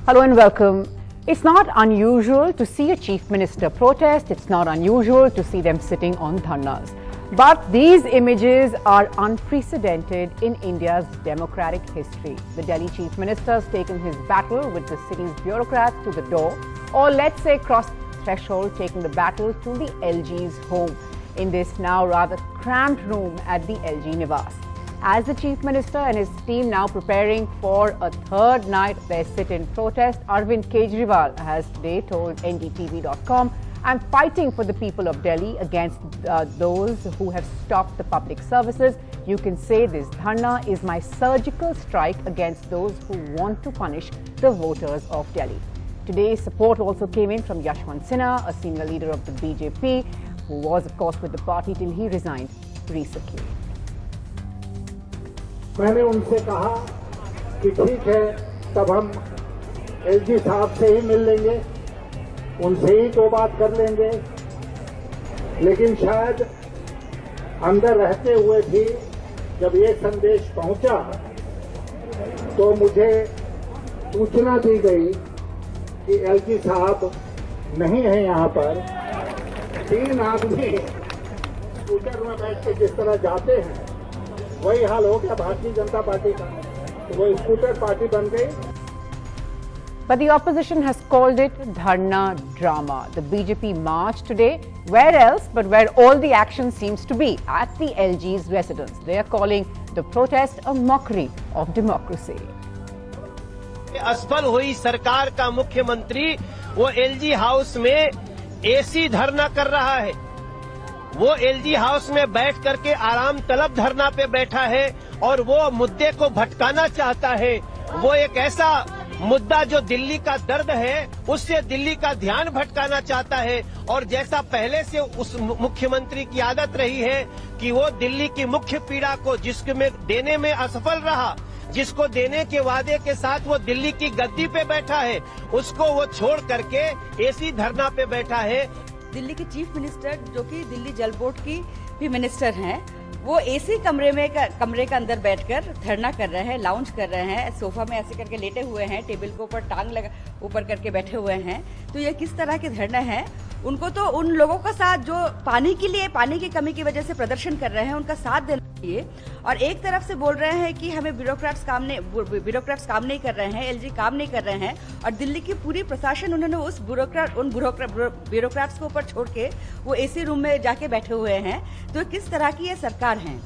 Hello and welcome. It's not unusual to see a chief minister protest. It's not unusual to see them sitting on dharnas. But these images are unprecedented in India's democratic history. The Delhi chief minister has taken his battle with the city's bureaucrats to the door, or let's say crossed the threshold, taking the battle to the LG's home in this now rather cramped room at the LG Niwas. As the Chief Minister and his team now preparing for a third night of their sit-in protest, Arvind Kejriwal has today told NDTV.com, "I'm fighting for the people of Delhi against those who have stopped the public services. You can say this dharna is my surgical strike against those who want to punish the voters of Delhi." Today's support also came in from Yashwant Sinha, a senior leader of the BJP, who was of course with the party till he resigned recently. मैंने उनसे कहा कि ठीक है, तब हम LG साहब से ही मिल लेंगे, उनसे ही तो बात कर लेंगे, लेकिन शायद अंदर रहते हुए भी जब ये संदेश पहुंचा तो मुझे सूचना दी गई कि एलजी साहब नहीं है यहाँ पर। 3 आदमी स्कूटर में बैठ के जिस तरह जाते हैं वही हाल हो गया भारतीय जनता पार्टी का, तो वो स्कूटर पार्टी बन गई। But the opposition has called it dharna drama. The BJP march today, where else but where all the action seems to be, at the LG's residence. They are calling the protest a mockery of democracy. असफल हुई सरकार का मुख्यमंत्री वो LG house में AC धरना कर रहा है। वो एलजी हाउस में बैठ करके आराम तलब धरना पे बैठा है और वो मुद्दे को भटकाना चाहता है। वो एक ऐसा मुद्दा जो दिल्ली का दर्द है उससे दिल्ली का ध्यान भटकाना चाहता है, और जैसा पहले से उस मुख्यमंत्री की आदत रही है कि वो दिल्ली की मुख्य पीड़ा को जिसमें देने में असफल रहा, जिसको देने के वादे के साथ वो दिल्ली की गद्दी पे बैठा है, उसको वो छोड़ करके एसी धरना पे बैठा है। दिल्ली के चीफ मिनिस्टर जो कि दिल्ली जल बोर्ड की भी मिनिस्टर हैं, वो एसी कमरे के अंदर बैठकर धरना कर रहे हैं, लाउंज कर रहे हैं, सोफा में ऐसे करके लेटे हुए हैं, टेबल के ऊपर टांग लगा ऊपर करके बैठे हुए हैं। तो ये किस तरह के धरना है? उनको तो उन लोगों का साथ जो पानी की कमी की वजह से प्रदर्शन कर रहे हैं उनका साथ देना चाहिए, और एक तरफ से बोल रहे हैं कि हमें ब्यूरोक्रेट्स काम नहीं कर रहे हैं, एलजी काम नहीं कर रहे हैं, और दिल्ली की पूरी प्रशासन उन्होंने उन ब्यूरोक्रेट्स को ऊपर छोड़ के वो एसी रूम में जाके बैठे हुए हैं। तो किस तरह की ये सरकार है?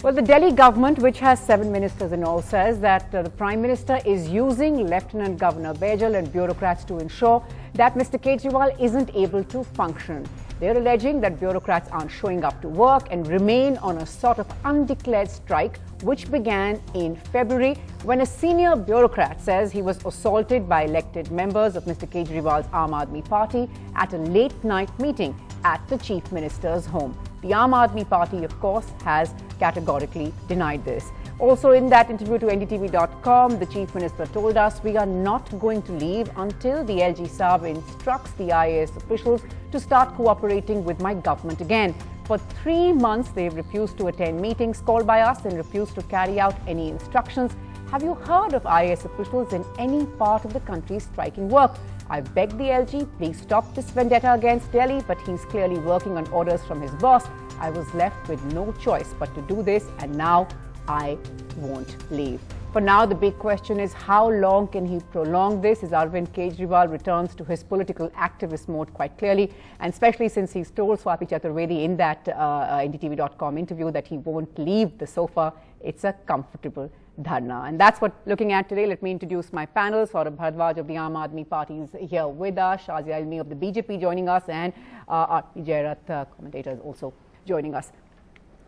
Well, the Delhi government, which has 7 ministers in all, says that the Prime Minister is using Lieutenant Governor Bajal and bureaucrats to ensure that Mr. Kejriwal isn't able to function. They're alleging that bureaucrats aren't showing up to work and remain on a sort of undeclared strike, which began in February when a senior bureaucrat says he was assaulted by elected members of Mr. Kejriwal's Aam Aadmi Party at a late-night meeting at the Chief Minister's home. The Aam Aadmi Party, of course, has categorically denied this. Also in that interview to NDTV.com, the Chief Minister told us, "We are not going to leave until the LG Saab instructs the IAS officials to start cooperating with my government again." For 3 months, they've refused to attend meetings called by us and refused to carry out any instructions. Have you heard of IAS officials in any part of the country striking work? I begged the LG, please stop this vendetta against Delhi, but he's clearly working on orders from his boss. I was left with no choice but to do this, and now I won't leave. For now, the big question is how long can he prolong this as Arvind Kejriwal returns to his political activist mode quite clearly, and especially since he's told Swapi Chaturvedi in that NDTV.com interview that he won't leave the sofa. It's a comfortable dharna. And that's what looking at today. Let me introduce my panel. Saurabh Bharadwaj of the Aam Aadmi Party is here with us, Shazia Ilmi of the BJP joining us, and R.P. Jairat, commentator, is also joining us.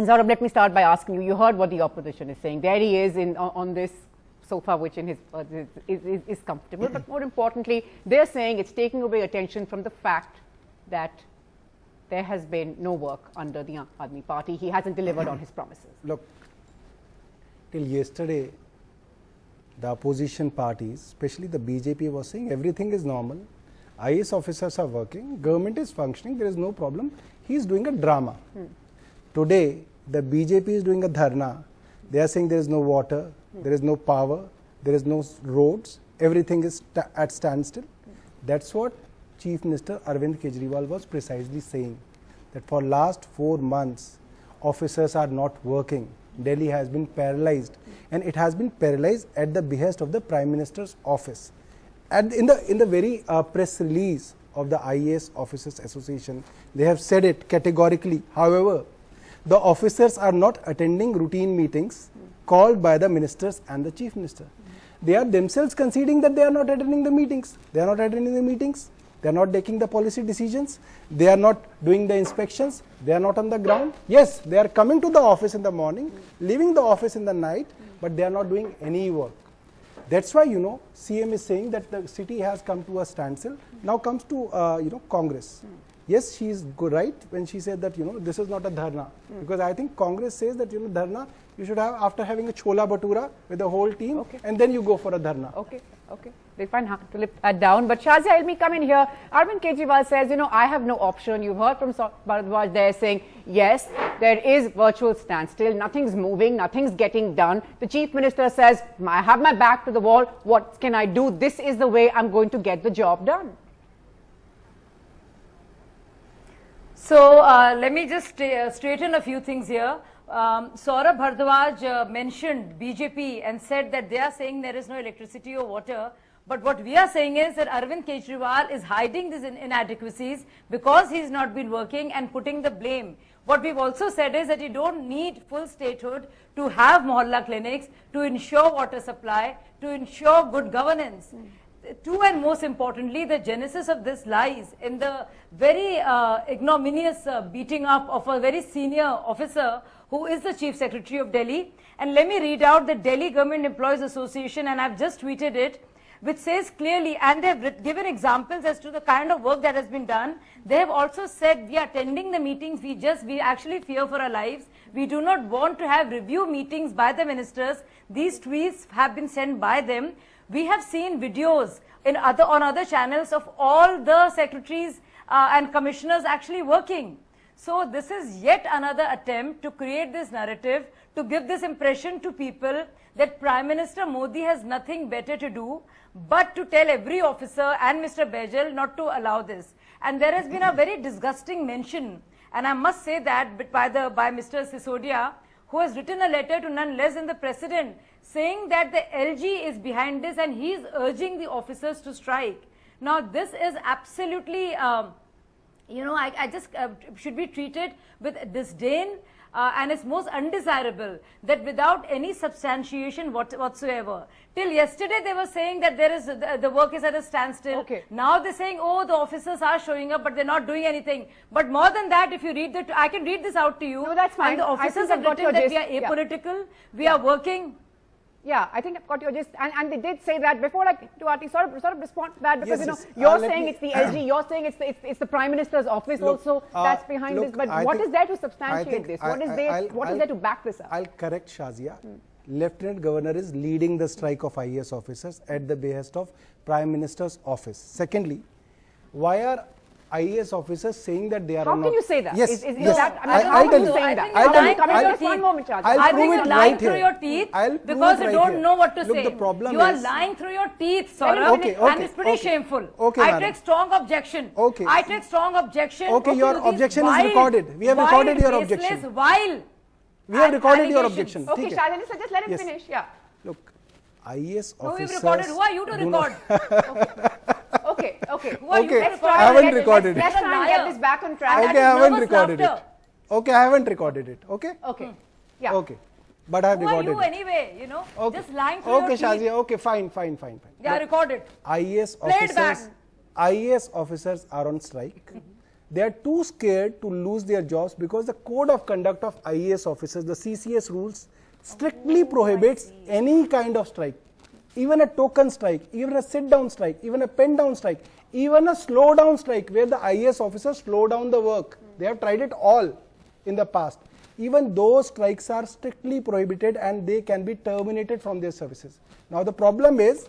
Saurabh, let me start by asking you, you heard what the opposition is saying. There he is on this sofa, which in his is comfortable, but more importantly, they're saying it's taking away attention from the fact that there has been no work under the Aam Aadmi Party. He hasn't delivered on his promises. Look, till yesterday, the opposition parties, especially the BJP, was saying everything is normal, IAS officers are working, government is functioning, there is no problem. He is doing a drama. Today, the BJP is doing a dharna. They are saying there is no water, there is no power, there is no roads, everything is at standstill. That's what Chief Minister Arvind Kejriwal was precisely saying, that for last 4 months, officers are not working. Delhi has been paralyzed, and it has been paralyzed at the behest of the Prime Minister's office. And in the very press release of the IAS Officers Association, they have said it categorically. However, the officers are not attending routine meetings called by the ministers and the Chief Minister. They are themselves conceding that they are not attending the meetings. They are not attending the meetings. They are not taking the policy decisions. They are not doing the inspections. They are not on the ground. Yes, they are coming to the office in the morning, leaving the office in the night, but they are not doing any work. That's why, CM is saying that the city has come to a standstill. Now comes to, Congress. Yes, she is right when she said that, this is not a dharna. Because I think Congress says that, dharna, you should have after having a chola bhatura with the whole team, and then you go for a dharna. Okay. They find hard to lift that down. But Shazia, let me come in here. Arvind Kejriwal says, I have no option. You've heard from Bharadwaj there saying, yes, there is virtual standstill. Nothing's moving. Nothing's getting done. The Chief Minister says, I have my back to the wall. What can I do? This is the way I'm going to get the job done. So let me just straighten a few things here. Saurabh Bharadwaj mentioned BJP and said that they are saying there is no electricity or water. But what we are saying is that Arvind Kejriwal is hiding these inadequacies because he's not been working and putting the blame. What we've also said is that you don't need full statehood to have mohalla clinics, to ensure water supply, to ensure good governance. Two, and most importantly, the genesis of this lies in the very ignominious beating up of a very senior officer who is the Chief Secretary of Delhi. And let me read out the Delhi Government Employees Association, and I've just tweeted it, which says clearly, and they've given examples as to the kind of work that has been done. They have also said, we are attending the meetings, we actually fear for our lives. We do not want to have review meetings by the ministers. These tweets have been sent by them. We have seen videos on other channels of all the secretaries and commissioners actually working. So this is yet another attempt to create this narrative, to give this impression to people that Prime Minister Modi has nothing better to do but to tell every officer and Mr. Baijal not to allow this. And there has been a very disgusting mention, and I must say that by Mr. Sisodia, who has written a letter to none less than the President, saying that the LG is behind this and he is urging the officers to strike. Now this is absolutely, I just should be treated with disdain, and it's most undesirable that without any substantiation whatsoever. Till yesterday they were saying that there is the work is at a standstill. Okay. Now they're saying, oh, the officers are showing up, but they're not doing anything. But more than that, if you read I can read this out to you. No, that's fine. And the officers have written that we are apolitical, we are working. Yeah, I think I've got your gist. And they did say that before, like, Tuati, sort of respond to that, because, Yes. you're saying it's the LG, you're saying it's the Prime Minister's office also that's behind this. But what is there to substantiate this? What is there to back this up? I'll correct Shazia. Lieutenant Governor is leading the strike of IAS officers at the behest of Prime Minister's office. Secondly, why are IAS officers saying that they are How not... can you say that? Yes, Is that, I'll tell you. saying that? I'll tell you. Just one moment, Charlie. I prove think it you're lying right through here. your teeth I'll prove because it you right don't here. know what to Look, say. the problem You are is- lying through your teeth, Saurabh, and it's pretty shameful. Okay, I madam. take strong objection. Okay. I take strong objection. Okay, your to these objection is wild, recorded. We have recorded your baseless, objection. Vile We have recorded your allegations. objection. Okay, ठीक है? Shazia, just let him Yes. finish. Yeah. Look, IAS No, we've officers... recorded. Who are you to do not- record? Okay. Who are you to Okay, record? I haven't recorded it. Let's try and get this back on track. That Okay, is I haven't nervous recorded it. laughter. Okay, I haven't recorded it. Okay? Okay. Yeah. Okay. But I have Who are recorded you it. anyway, Okay. just lying through Okay, your teeth. Shazia, okay, fine. They are recorded. IAS Play it back. officers are on strike. They are too scared to lose their jobs because the code of conduct of IAS officers, the CCS rules, strictly prohibits any kind of strike. Even a token strike, even a sit-down strike, even a pen-down strike, even a slow-down strike where the IAS officers slow down the work. They have tried it all in the past. Even those strikes are strictly prohibited and they can be terminated from their services. Now the problem is,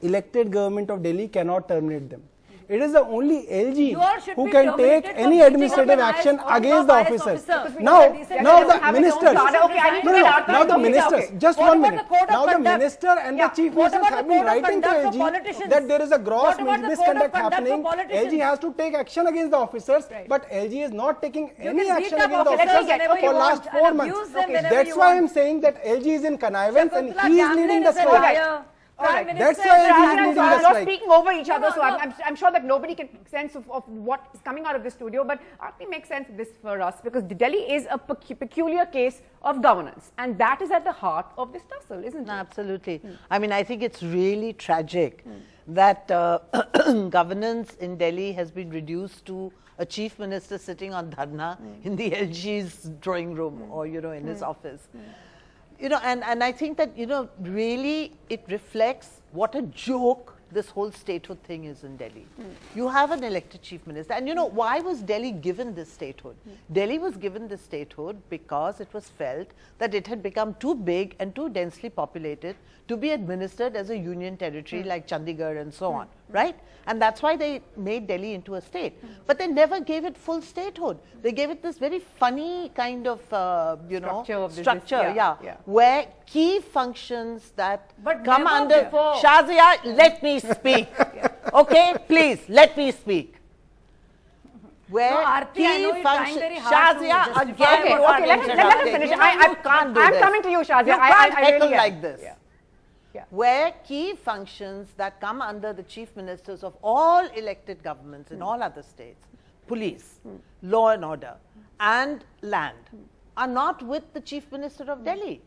elected government of Delhi cannot terminate them. It is the only LG Yours should who be can terminated take from any sitting administrative on an action IS against the IS officers. officer. Now the have its own ministers. charter. Okay, I need to No, get no, out. now the Okay, ministers. okay. Just What one about minute. the code of Now the conduct? minister and Yeah. the chief What ministers about have the been code of writing to conduct for LG politicians? that there is a gross What about the code of misconduct conduct for happening. politicians? LG has to take action against the officers, Right. but LG is not taking You any can beat action up against the officers officers whenever you for last want 4 and months. abuse them whenever That's you why want. I'm saying that LG is in connivance and Shakuntala he is Gamble leading is the a strike. liar. All Prime right. That's Minister why is he is a leading So the you're strike. speaking over each other, No, so no. I'm sure that nobody can make sense of what is coming out of the studio. But let me make sense of this for us, because Delhi is a peculiar case of governance, and that is at the heart of this tussle, isn't it? Absolutely. I mean, I think it's really tragic that governance in Delhi has been reduced to a chief minister sitting on dharna in the LG's drawing room or, you know, in his office. You know, and I think that, you know, really it reflects what a joke this whole statehood thing is in Delhi. You have an elected chief minister, and you know, why was Delhi given this statehood? Delhi was given this statehood because it was felt that it had become too big and too densely populated to be administered as a union territory like Chandigarh and so on, right? And that's why they made Delhi into a state. But they never gave it full statehood. They gave it this very funny kind of, you know, structure, yeah. where key functions that But come never under before. Shazia, let me speak. Okay, please, let me speak. Where No, Aarti, I know you're trying very hard to Shazia, justify again, your you are Okay, let him finish. interrupting. You can't do I'm this. coming to you, Shazia. You can't I heckle really am. like this. Yeah. Where key functions that come under the chief ministers of all elected governments in all other states, police, law and order, and land, are not with the chief minister of Delhi.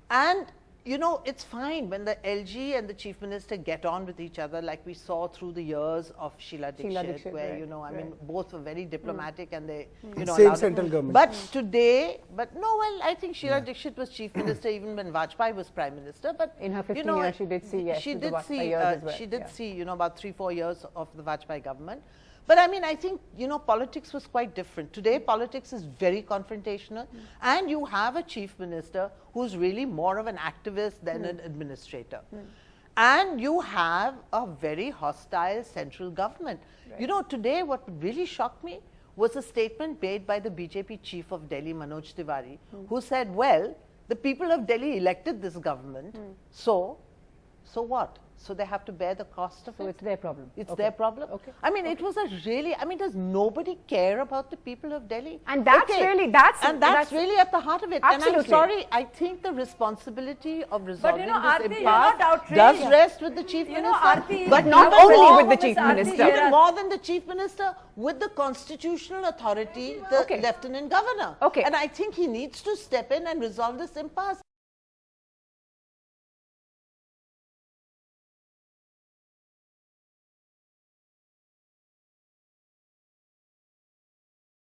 And you know, it's fine when the LG and the chief minister get on with each other, like we saw through the years of Sheila Dikshit, where, right, you know, I mean, both were very diplomatic and they, you know, Same allowed it. central government. But today, well, I think Sheila Dikshit was chief minister even when Vajpayee was prime minister. But In her 15 you know, years, she did see, yes, she the did Vajpayee see, years as well. she did Yeah. see, you know, about 3-4 years of the Vajpayee government. But I mean, I think, you know, politics was quite different. Today, politics is very confrontational, and you have a chief minister who's really more of an activist than an administrator. And you have a very hostile central government. Right. You know, today what really shocked me was a statement made by the BJP chief of Delhi, Manoj Tiwari, who said, well, the people of Delhi elected this government, so what? So they have to bear the cost of it. So it's their problem. It's Okay. their problem. Okay. I mean, it was a really, I mean, does nobody care about the people of Delhi? And that's really, that's really at the heart of it. Absolutely. And I'm sorry, I think the responsibility of resolving you know, this Aarti, you're not impasse outraged. does rest with the chief You know, minister. Aarti, But you not know, only all with the Miss chief Aarti minister. here Even are- more than the chief minister, with the constitutional authority, the Okay. lieutenant governor. Okay. And I think he needs to step in and resolve this impasse.